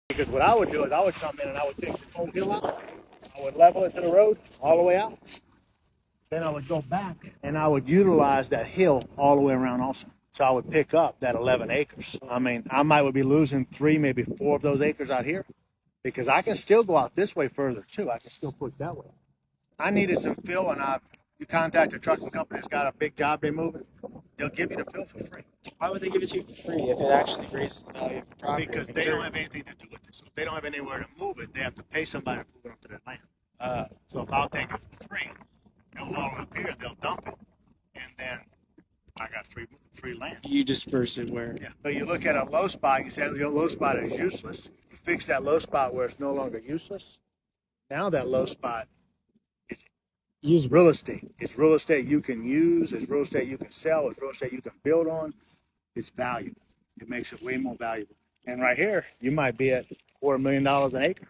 Because what I would do is I would come in and I would take this whole hill out. I would level it to the road all the way out. Then I would go back and I would utilize that hill all the way around also. So I would pick up that 11 acres. I mean, I might be losing 3, maybe 4 of those acres out here because I can still go out this way further too. I can still push that way. I needed some fill, and you contact a trucking company that's got a big job they're moving. They'll give you the fill for free. Why would they give it to you for free if it actually raises the value of the property? Because they don't have anything to do with it. So if they don't have anywhere to move it, they have to pay somebody to move it onto their land. So if I'll take it for free, they'll haul it up here, they'll dump it, and then I got free land. You disperse it where? Yeah. So you look at a low spot, you say your low spot is useless. You fix that low spot where it's no longer useless. Now that low spot is real estate. It's real estate you can use. It's real estate you can sell. It's real estate you can build on. It's valuable. It makes it way more valuable. And right here, you might be at $250,000 an acre.